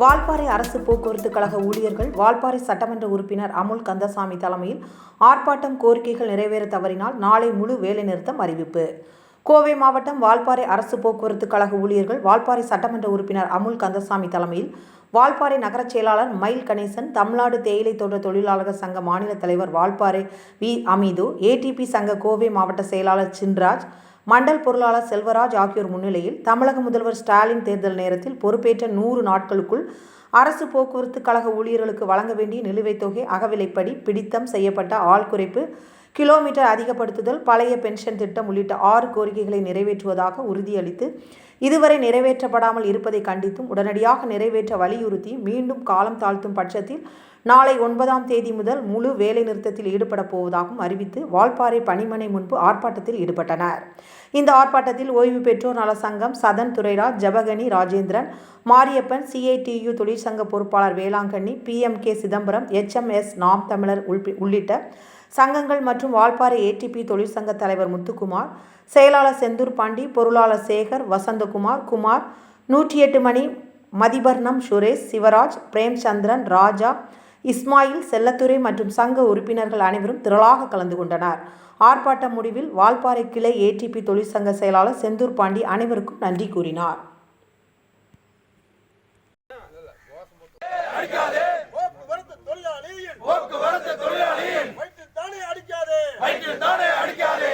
வால்பாறை அரசு போக்குவரத்து கழக ஊழியர்கள் வால்பாறை சட்டமன்ற உறுப்பினர் அமுல் கந்தசாமி தலைமையில் ஆர்ப்பாட்டம் கோரிக்கைகள் நிறைவேற தவறினால் நாளை முழு வேலைநிறுத்தம் அறிவிப்பு. கோவை மாவட்டம் வால்பாறை அரசு போக்குவரத்து கழக ஊழியர்கள் வால்பாறை சட்டமன்ற உறுப்பினர் அமுல் கந்தசாமி தலைமையில் வால்பாறை நகர செயலாளர் மயில் கணேசன், தமிழ்நாடு தேயிலை தோட்ட தொழிலாளர்கள் சங்க மாநில தலைவர் வால்பாறை வி. அமீது, ஏடிபி சங்க கோவை மாவட்ட செயலாளர் சின்ராஜ், மண்டல் பொருளாளர் செல்வராஜ் ஆகியோர் முன்னிலையில் தமிழக முதல்வர் ஸ்டாலின் தேர்தல் நேரத்தில் பொறுப்பேற்ற 100 நாட்களுக்குள் அரசு போக்குவரத்து கழக ஊழியர்களுக்கு வழங்க வேண்டிய நிலுவைத் தொகை, அகவிலைப்படி, பிடித்தம் செய்யப்பட்ட ஆள் குறைப்பு, கிலோமீட்டர் அதிகப்படுத்துதல், பழைய பென்ஷன் திட்டம் உள்ளிட்ட 6 கோரிக்கைகளை நிறைவேற்றுவதாக உறுதியளித்து இதுவரை நிறைவேற்றப்படாமல் இருப்பதை கண்டித்தும் உடனடியாக நிறைவேற்ற வலியுறுத்தி மீண்டும் காலம் தாழ்த்தும் பட்சத்தில் நாளை 9ஆம் தேதி முதல் முழு வேலை நிறுத்தத்தில் ஈடுபட போவதாகவும் அறிவித்து வால்பாறை பணிமனை முன்பு ஆர்ப்பாட்டத்தில் ஈடுபட்டனர். இந்த ஆர்ப்பாட்டத்தில் ஓய்வு பெற்றோர் நல சங்கம், சதன் துரைராஜ், ஜபகனி ராஜேந்திரன், மாரியப்பன், CITU தொழிற்சங்க பொறுப்பாளர் வேளாங்கண்ணி, PMK சிதம்பரம், HMS நாம் தமிழர் உள்ளிட்ட சங்கங்கள் மற்றும் வால்பாறை ATP தொழிற்சங்க தலைவர் முத்துக்குமார், செயலாளர் செந்தூர் பாண்டி, பொருளாளர் சேகர், வசந்தகுமார், குமார், 108 மணி, மதிபர்ணம், சுரேஷ், சிவராஜ், பிரேம்சந்திரன், ராஜா, இஸ்மாயில், செல்லத்துறை மற்றும் சங்க உறுப்பினர்கள் அனைவரும் திரளாக கலந்து கொண்டனர். ஆர்ப்பாட்டம் முடிவில் வால்பாறை கிளை ATP தொழிற்சங்க செயலாளர் செந்தூர் பாண்டி அனைவருக்கும் நன்றி கூறினார். வயிற்றில் தானே அடிக்காதே